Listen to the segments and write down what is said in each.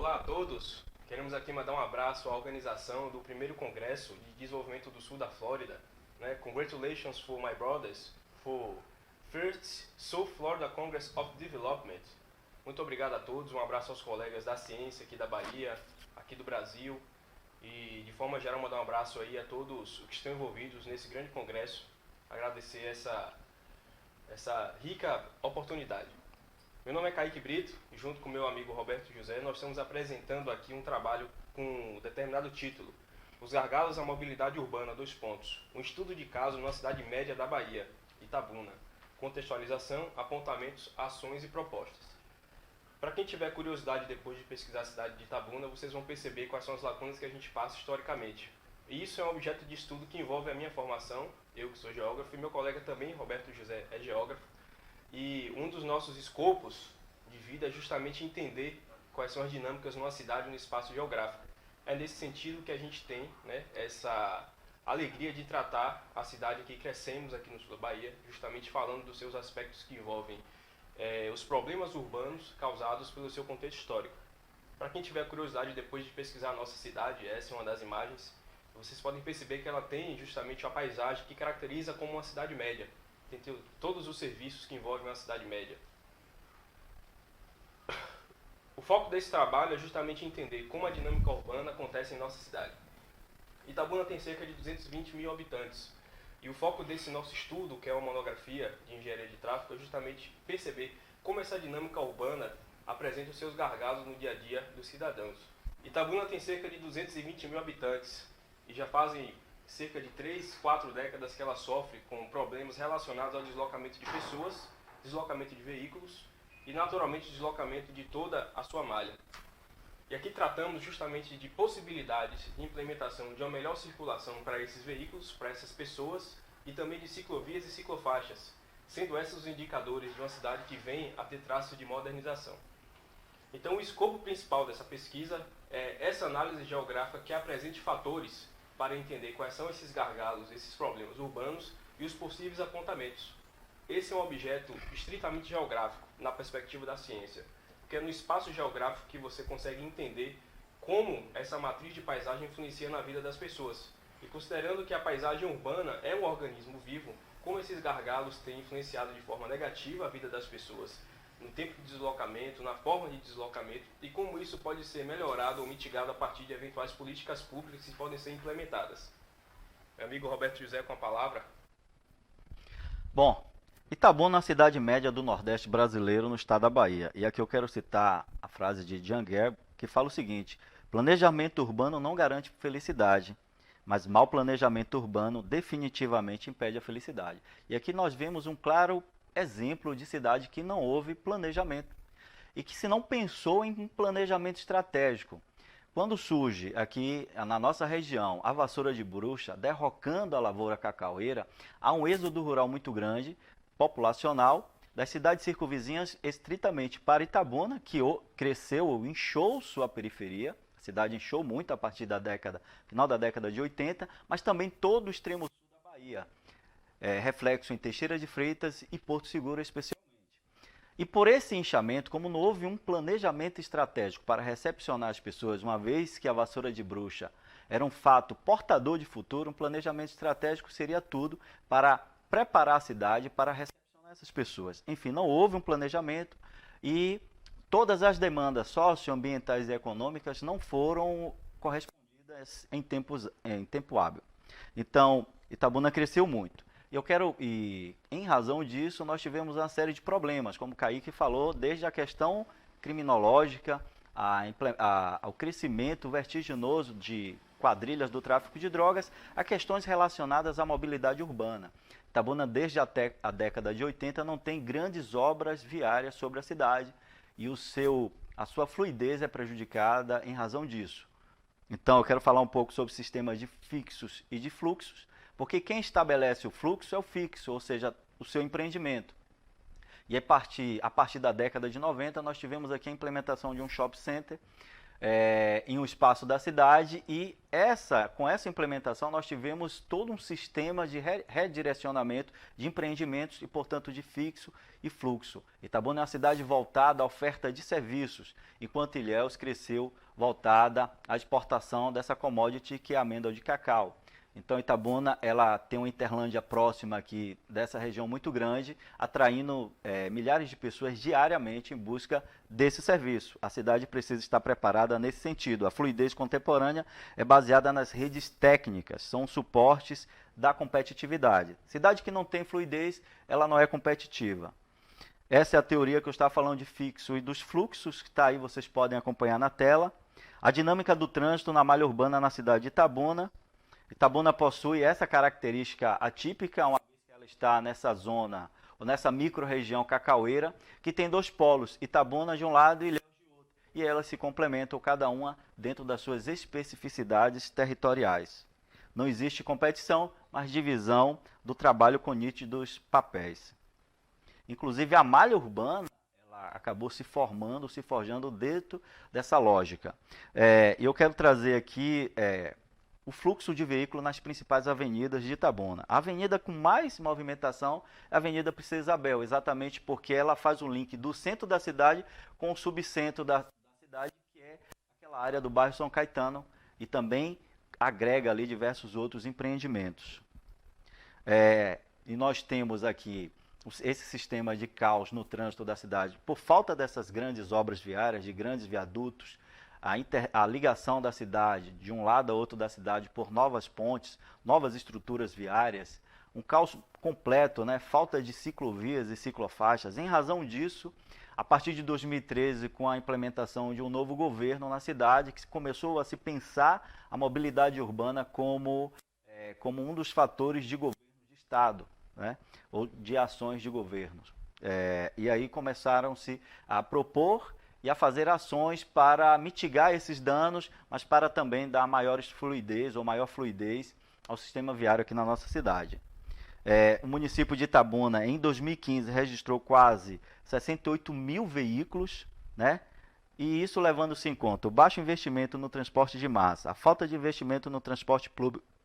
Olá a todos! Queremos aqui mandar um abraço à organização do primeiro Congresso de Desenvolvimento do Sul da Flórida. Congratulations for my brothers for first South Florida Congress of Development. Muito obrigado a todos, um abraço aos colegas da ciência aqui da Bahia, aqui do Brasil. E de forma geral mandar um abraço aí a todos os que estão envolvidos nesse grande congresso. Agradecer essa rica oportunidade. Meu nome é Kaique Brito e junto com meu amigo Roberto José nós estamos apresentando aqui um trabalho com um determinado título: Os gargalos à mobilidade urbana, um estudo de caso numa cidade média da Bahia, Itabuna. Contextualização, apontamentos, ações e propostas. Para quem tiver curiosidade depois de pesquisar a cidade de Itabuna, vocês vão perceber quais são as lacunas que a gente passa historicamente. E isso é um objeto de estudo que envolve a minha formação, eu que sou geógrafo, e meu colega também, Roberto José, é geógrafo. E um dos nossos escopos de vida é justamente entender quais são as dinâmicas numa cidade, no espaço geográfico. É nesse sentido que a gente tem, essa alegria de tratar a cidade que crescemos aqui no sul da Bahia, justamente falando dos seus aspectos que envolvem os problemas urbanos causados pelo seu contexto histórico. Para quem tiver curiosidade depois de pesquisar a nossa cidade, essa é uma das imagens, vocês podem perceber que ela tem justamente a paisagem que caracteriza como uma cidade média. Tem todos os serviços que envolvem uma cidade média. O foco desse trabalho é justamente entender como a dinâmica urbana acontece em nossa cidade. Itabuna tem cerca de 220 mil habitantes. E o foco desse nosso estudo, que é uma monografia de engenharia de tráfego, é justamente perceber como essa dinâmica urbana apresenta os seus gargalos no dia a dia dos cidadãos. Itabuna tem cerca de 220 mil habitantes e já fazem cerca de 3, 4 décadas que ela sofre com problemas relacionados ao deslocamento de pessoas, deslocamento de veículos e, naturalmente, deslocamento de toda a sua malha. E aqui tratamos justamente de possibilidades de implementação de uma melhor circulação para esses veículos, para essas pessoas e também de ciclovias e ciclofaixas, sendo esses os indicadores de uma cidade que vem a ter traço de modernização. Então, o escopo principal dessa pesquisa é essa análise geográfica que apresente fatores para entender quais são esses gargalos, esses problemas urbanos e os possíveis apontamentos. Esse é um objeto estritamente geográfico, na perspectiva da ciência, porque é no espaço geográfico que você consegue entender como essa matriz de paisagem influencia na vida das pessoas. E considerando que a paisagem urbana é um organismo vivo, como esses gargalos têm influenciado de forma negativa a vida das pessoas, no tempo de deslocamento, na forma de deslocamento, e como isso pode ser melhorado ou mitigado a partir de eventuais políticas públicas que podem ser implementadas. Meu amigo Roberto José com a palavra. Bom, Itabuna é uma cidade média do Nordeste brasileiro, no estado da Bahia. E aqui eu quero citar a frase de Janguer, que fala o seguinte: planejamento urbano não garante felicidade, mas mau planejamento urbano definitivamente impede a felicidade. E aqui nós vemos um claro exemplo de cidade que não houve planejamento e que se não pensou em um planejamento estratégico. Quando surge aqui na nossa região a vassoura de bruxa derrocando a lavoura cacaueira, há um êxodo rural muito grande, populacional, das cidades circunvizinhas estritamente para Itabuna, que cresceu, inchou sua periferia. A cidade inchou muito a partir da final da década de 80, mas também todo o extremo sul da Bahia. Reflexo em Teixeira de Freitas e Porto Seguro especialmente. E por esse inchamento, como não houve um planejamento estratégico para recepcionar as pessoas, uma vez que a vassoura de bruxa era um fato portador de futuro, um planejamento estratégico seria tudo para preparar a cidade para recepcionar essas pessoas. Enfim, não houve um planejamento e todas as demandas socioambientais e econômicas não foram correspondidas em tempo hábil. Então, Itabuna cresceu muito. E em razão disso, nós tivemos uma série de problemas, como o Kaique falou, desde a questão criminológica, ao crescimento vertiginoso de quadrilhas do tráfico de drogas, a questões relacionadas à mobilidade urbana. Itabuna, desde a década de 80, não tem grandes obras viárias sobre a cidade e a sua fluidez é prejudicada em razão disso. Então, eu quero falar um pouco sobre sistemas de fixos e de fluxos, porque quem estabelece o fluxo é o fixo, ou seja, o seu empreendimento. E a partir da década de 90, nós tivemos aqui a implementação de um shopping center em um espaço da cidade, e com essa implementação nós tivemos todo um sistema de redirecionamento de empreendimentos e, portanto, de fixo e fluxo. Itabuna é uma cidade voltada à oferta de serviços, enquanto Ilhéus cresceu voltada à exportação dessa commodity que é a amêndoa de cacau. Então, Itabuna, ela tem uma Interlândia próxima aqui dessa região muito grande, atraindo milhares de pessoas diariamente em busca desse serviço. A cidade precisa estar preparada nesse sentido. A fluidez contemporânea é baseada nas redes técnicas, são suportes da competitividade. Cidade que não tem fluidez, ela não é competitiva. Essa é a teoria que eu estava falando de fixo e dos fluxos, que está aí, vocês podem acompanhar na tela. A dinâmica do trânsito na malha urbana na cidade de Itabuna. Itabuna possui essa característica atípica, uma vez que ela está nessa zona, ou nessa micro-região cacaueira, que tem dois polos, Itabuna de um lado e Ilhéus de outro, e elas se complementam, cada uma dentro das suas especificidades territoriais. Não existe competição, mas divisão do trabalho com nítidos papéis. Inclusive, a malha urbana ela acabou se formando, se forjando dentro dessa lógica. E eu quero trazer aqui o fluxo de veículo nas principais avenidas de Itabuna. A avenida com mais movimentação é a Avenida Princesa Isabel, exatamente porque ela faz o link do centro da cidade com o subcentro da cidade, que é aquela área do bairro São Caetano, e também agrega ali diversos outros empreendimentos. E nós temos aqui esse sistema de caos no trânsito da cidade, por falta dessas grandes obras viárias, de grandes viadutos, a ligação da cidade, de um lado a outro da cidade, por novas pontes, novas estruturas viárias, um caos completo, né? Falta de ciclovias e ciclofaixas. Em razão disso, a partir de 2013, com a implementação de um novo governo na cidade, que começou a se pensar a mobilidade urbana como um dos fatores de governo de Estado, né? Ou de ações de governo. E aí começaram-se a propor e a fazer ações para mitigar esses danos, mas para também dar maior fluidez ao sistema viário aqui na nossa cidade. O município de Itabuna, em 2015, registrou quase 68 mil veículos, né? E isso levando-se em conta o baixo investimento no transporte de massa, a falta de investimento no transporte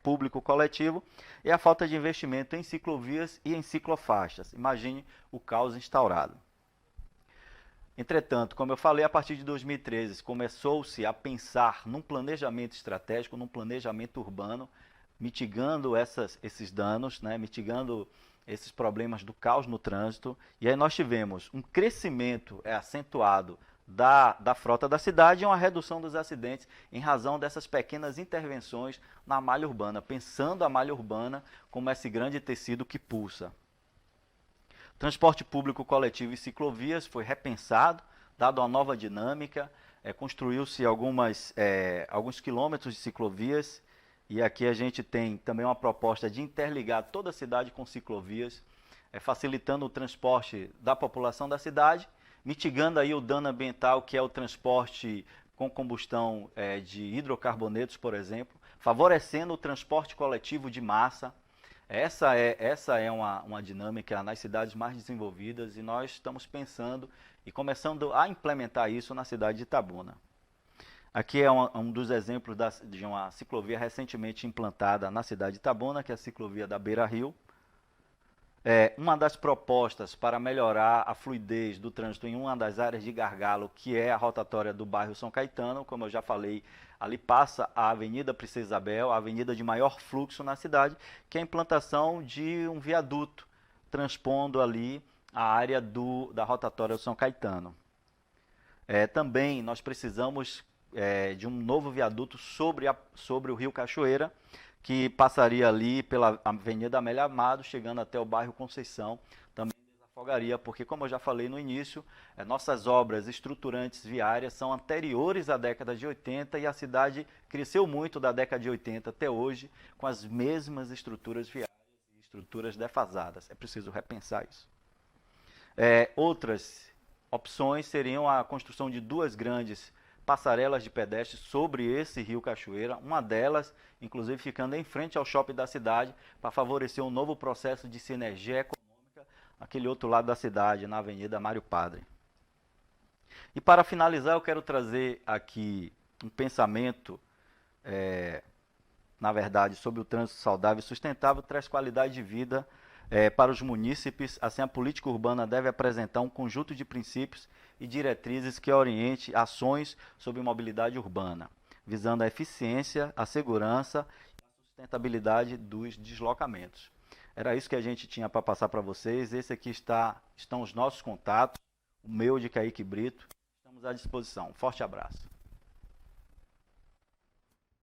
público coletivo e a falta de investimento em ciclovias e em ciclofaixas. Imagine o caos instaurado. Entretanto, como eu falei, a partir de 2013 começou-se a pensar num planejamento estratégico, num planejamento urbano, mitigando esses danos, né, mitigando esses problemas do caos no trânsito. E aí nós tivemos um crescimento acentuado da frota da cidade e uma redução dos acidentes em razão dessas pequenas intervenções na malha urbana, pensando a malha urbana como esse grande tecido que pulsa. Transporte público coletivo e ciclovias foi repensado, dado uma nova dinâmica, construiu-se alguns quilômetros de ciclovias, e aqui a gente tem também uma proposta de interligar toda a cidade com ciclovias, facilitando o transporte da população da cidade, mitigando aí o dano ambiental, que é o transporte com combustão de hidrocarbonetos, por exemplo, favorecendo o transporte coletivo de massa. Essa é uma dinâmica nas cidades mais desenvolvidas, e nós estamos pensando e começando a implementar isso na cidade de Itabuna. Aqui é um dos exemplos de uma ciclovia recentemente implantada na cidade de Itabuna, que é a ciclovia da Beira Rio. Uma das propostas para melhorar a fluidez do trânsito em uma das áreas de gargalo, que é a rotatória do bairro São Caetano, como eu já falei, ali passa a Avenida Princesa Isabel, a avenida de maior fluxo na cidade, que é a implantação de um viaduto, transpondo ali a área da rotatória do São Caetano. Também nós precisamos de um novo viaduto sobre o Rio Cachoeira, que passaria ali pela Avenida Amélia Amado, chegando até o bairro Conceição, também desafogaria, porque, como eu já falei no início, nossas obras estruturantes viárias são anteriores à década de 80, e a cidade cresceu muito da década de 80 até hoje, com as mesmas estruturas viárias e estruturas defasadas. É preciso repensar isso. Outras opções seriam a construção de duas grandes passarelas de pedestres sobre esse Rio Cachoeira, uma delas, inclusive, ficando em frente ao shopping da cidade, para favorecer um novo processo de sinergia econômica naquele outro lado da cidade, na Avenida Mário Padre. E para finalizar, eu quero trazer aqui um pensamento, na verdade, sobre o trânsito saudável e sustentável, traz qualidade de vida para os munícipes. Assim, a política urbana deve apresentar um conjunto de princípios e diretrizes que oriente ações sobre mobilidade urbana, visando a eficiência, a segurança e a sustentabilidade dos deslocamentos. Era isso que a gente tinha para passar para vocês. Esse aqui estão os nossos contatos, o meu de Kaique Brito. Estamos à disposição. Forte abraço.